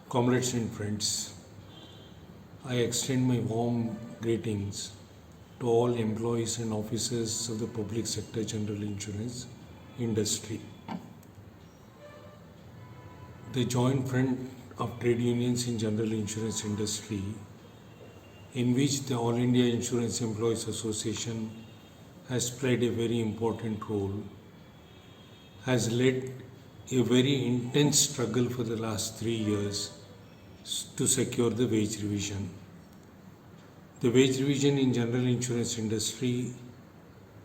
Comrades and friends, I extend my warm greetings to all employees and officers of the public sector general insurance industry. The Joint Front of Trade Unions in General Insurance Industry, in which the All India Insurance Employees Association has played a very important role, has led a very intense struggle for the last 3 years to secure the wage revision. The wage revision in general insurance industry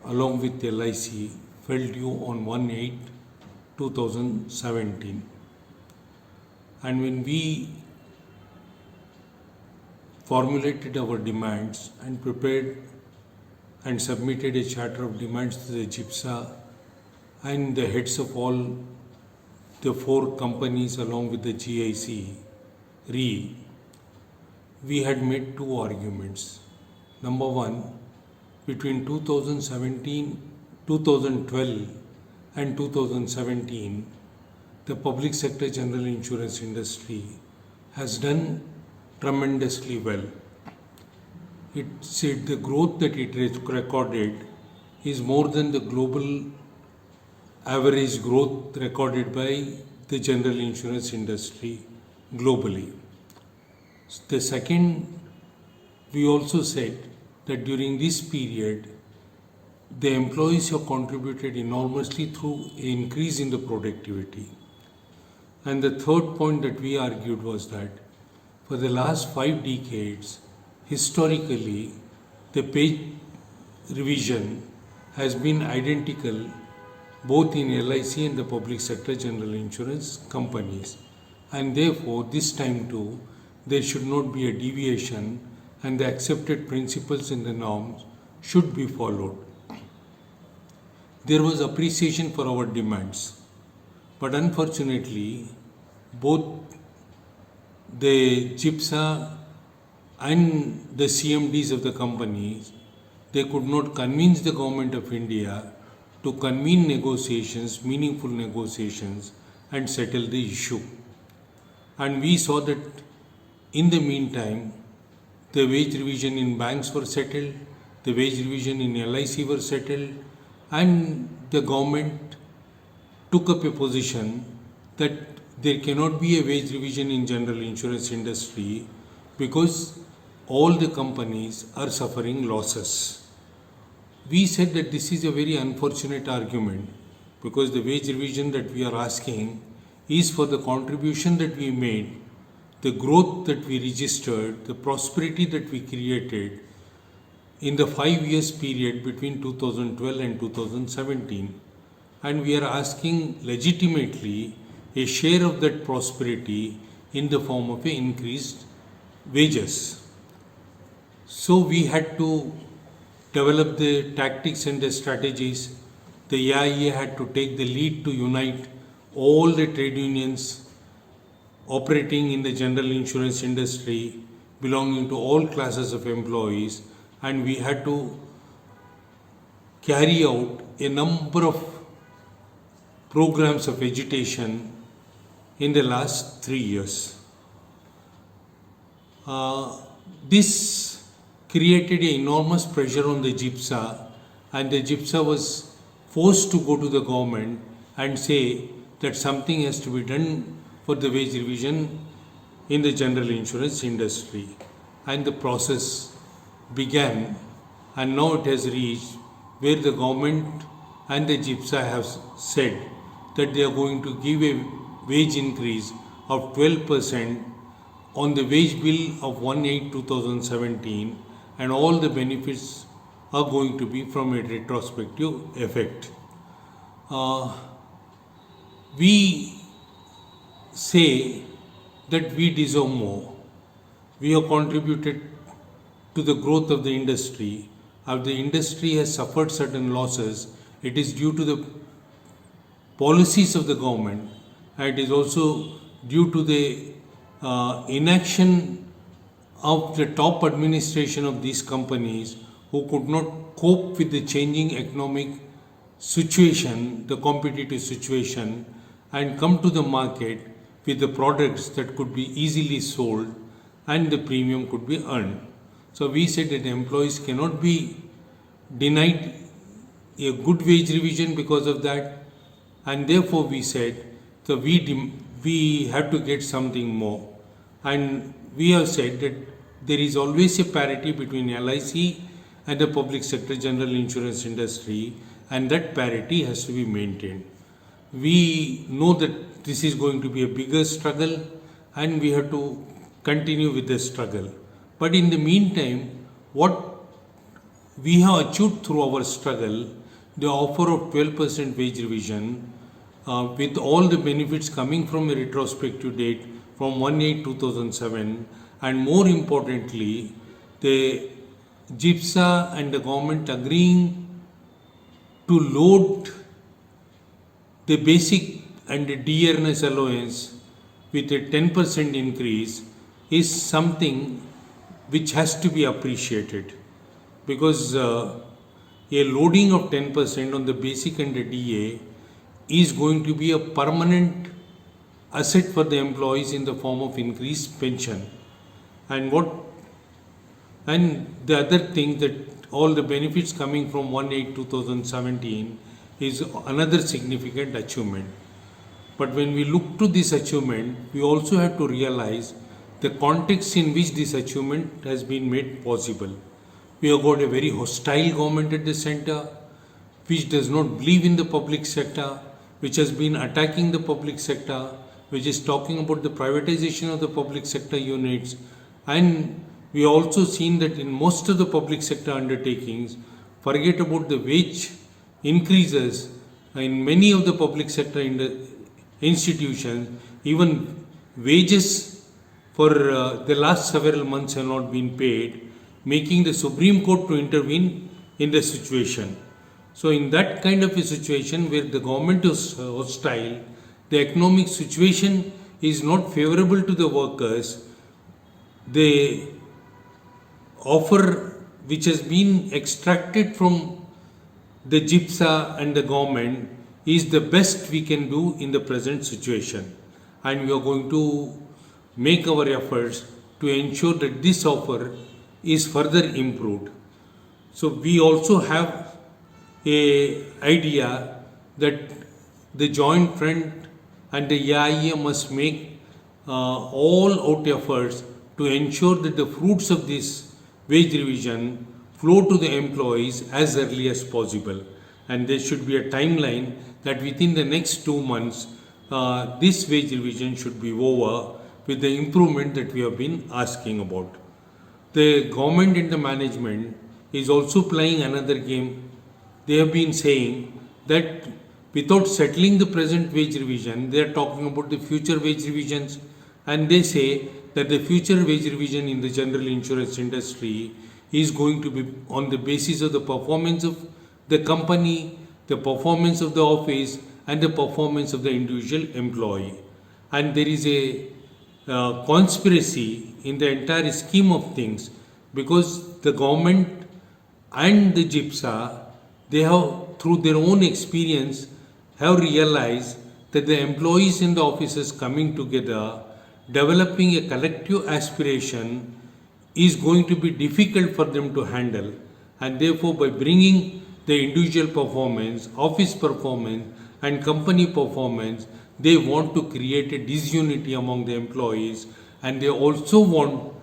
along with LIC fell due on 1/8/2017, and when we formulated our demands and prepared and submitted a charter of demands to the GIPSA and the heads of all the 4 companies along with the GIC, we had made 2 arguments. Number one, between 2012 and 2017, the public sector general insurance industry has done tremendously well. The growth that it recorded is more than the global average growth recorded by the general insurance industry globally. The second, we also said that during this period, the employees have contributed enormously through an increase in the productivity. And the third point that we argued was that for the last 5 decades, historically, the pay revision has been identical both in LIC and the public sector general insurance companies. And therefore, this time too, there should not be a deviation and the accepted principles and the norms should be followed. There was appreciation for our demands, but unfortunately, both the GIPSA and the CMDs of the companies, they could not convince the government of India to convene negotiations, meaningful negotiations, and settle the issue. And we saw that in the meantime, the wage revision in banks were settled, the wage revision in LIC were settled, and the government took up a position that there cannot be a wage revision in general insurance industry because all the companies are suffering losses. We said that this is a very unfortunate argument because the wage revision that we are asking is for the contribution that we made, the growth that we registered, the prosperity that we created in the 5 years period between 2012 and 2017. And we are asking legitimately a share of that prosperity in the form of increased wages. So we had to develop the tactics and the strategies. The AIA had to take the lead to unite all the trade unions operating in the general insurance industry, belonging to all classes of employees, and we had to carry out a number of programs of agitation in the last 3 years. This created an enormous pressure on the GIPSA, and the GIPSA was forced to go to the government and say that something has to be done for the wage revision in the general insurance industry. And the process began, and now it has reached where the government and the GIPSA have said that they are going to give a wage increase of 12% on the wage bill of 1/8/2017, and all the benefits are going to be from a retrospective effect. We say that we deserve more. We have contributed to the growth of the industry. As the industry has suffered certain losses, it is due to the policies of the government, and it is also due to the inaction of the top administration of these companies who could not cope with the changing economic situation, the competitive situation, and come to the market with the products that could be easily sold and the premium could be earned. So we said that employees cannot be denied a good wage revision because of that, and therefore we said so we have to get something more, and we have said that there is always a parity between LIC and the public sector general insurance industry, and that parity has to be maintained. We know that this is going to be a bigger struggle and we have to continue with the struggle. But in the meantime, what we have achieved through our struggle, the offer of 12% wage revision with all the benefits coming from a retrospective date from 1/8/2007, and more importantly, the GIPSA and the government agreeing to load the basic and the dearness allowance with a 10% increase is something which has to be appreciated, because a loading of 10% on the basic and the DA is going to be a permanent asset for the employees in the form of increased pension. And the other thing, that all the benefits coming from 1/8/2017 is another significant achievement. But when we look to this achievement, we also have to realize the context in which this achievement has been made possible. We have got a very hostile government at the center, which does not believe in the public sector, which has been attacking the public sector, which is talking about the privatization of the public sector units. And we also seen that in most of the public sector undertakings, forget about the wage increases. In many of the public sector institutions, even wages for the last several months have not been paid, making the Supreme Court to intervene in the situation. So in that kind of a situation where the government is hostile, the economic situation is not favorable to the workers, the offer which has been extracted from the GIPSA and the government is the best we can do in the present situation. And we are going to make our efforts to ensure that this offer is further improved. So we also have a idea that the joint front and the AIA must make all out efforts to ensure that the fruits of this wage revision flow to the employees as early as possible. And there should be a timeline that within the next 2 months, this wage revision should be over with the improvement that we have been asking about. The government and the management is also playing another game. They have been saying that without settling the present wage revision, they are talking about the future wage revisions, and they say that the future wage revision in the general insurance industry is going to be on the basis of the performance of the company, the performance of the office, and the performance of the individual employee. And there is a conspiracy in the entire scheme of things, because the government and the GIPSA, they have, through their own experience, have realized that the employees in the offices coming together, developing a collective aspiration is going to be difficult for them to handle. And therefore, by bringing the individual performance, office performance, and company performance, they want to create a disunity among the employees, and they also want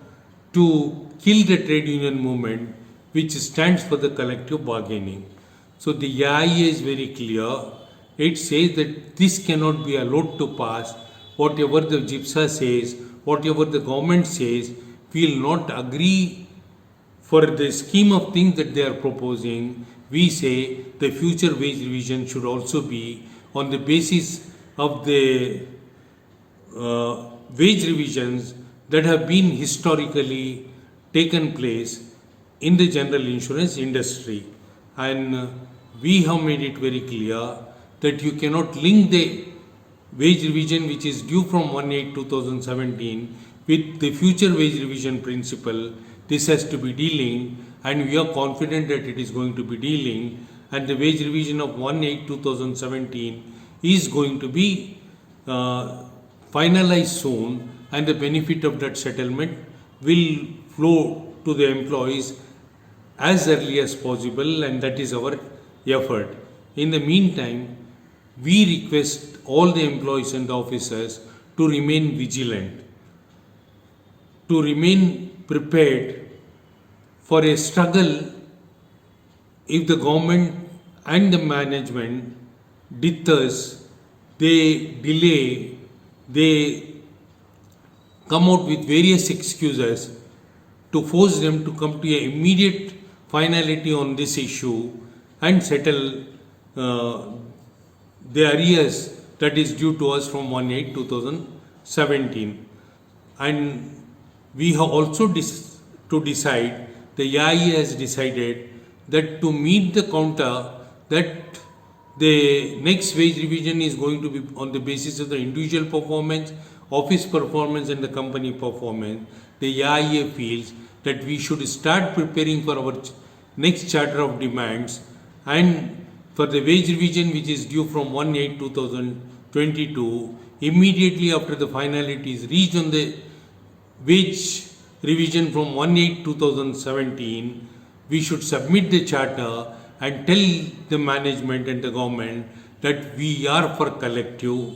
to kill the trade union movement, which stands for the collective bargaining. So the AIA is very clear. It says that this cannot be allowed to pass. Whatever the GIPSA says, whatever the government says, we will not agree for the scheme of things that they are proposing. We say the future wage revision should also be on the basis of the wage revisions that have been historically taken place in the general insurance industry. And we have made it very clear that you cannot link the wage revision which is due from 1/8/2017 with the future wage revision principle. This has to be dealing, and we are confident that it is going to be dealing, and the wage revision of 1/8/2017 is going to be finalized soon, and the benefit of that settlement will flow to the employees as early as possible, and that is our effort. In the meantime, we request all the employees and officers to remain vigilant, to remain prepared for a struggle if the government and the management dithers, they delay, they come out with various excuses to force them to come to an immediate finality on this issue and settle the arrears that is due to us from 1/8/2017. And we have also to decide, the AIE has decided that to meet the counter, that the next wage revision is going to be on the basis of the individual performance, office performance and the company performance. The AIA feels that we should start preparing for our next charter of demands and for the wage revision which is due from 1/8/2022, immediately after the finality is reached on the wage revision from 1/8/2017, we should submit the charter and tell the management and the government that we are for collective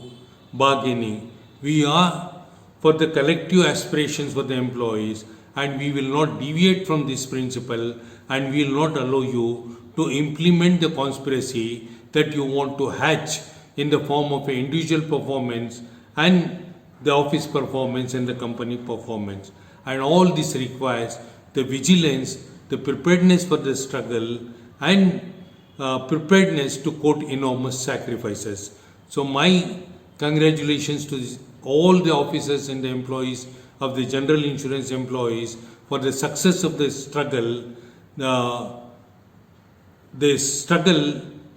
bargaining. We are for the collective aspirations for the employees, and we will not deviate from this principle, and we will not allow you to implement the conspiracy that you want to hatch in the form of an individual performance and the office performance and the company performance. And all this requires the vigilance, the preparedness for the struggle, and preparedness to quote enormous sacrifices. So my congratulations to all the officers and the employees of the general insurance employees for the success of the struggle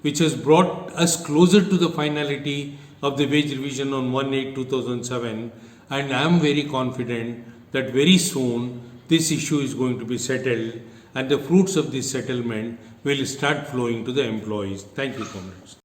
which has brought us closer to the finality of the wage revision on 1/8/2007, and I am very confident that very soon this issue is going to be settled and the fruits of this settlement will start flowing to the employees. Thank you, comrades.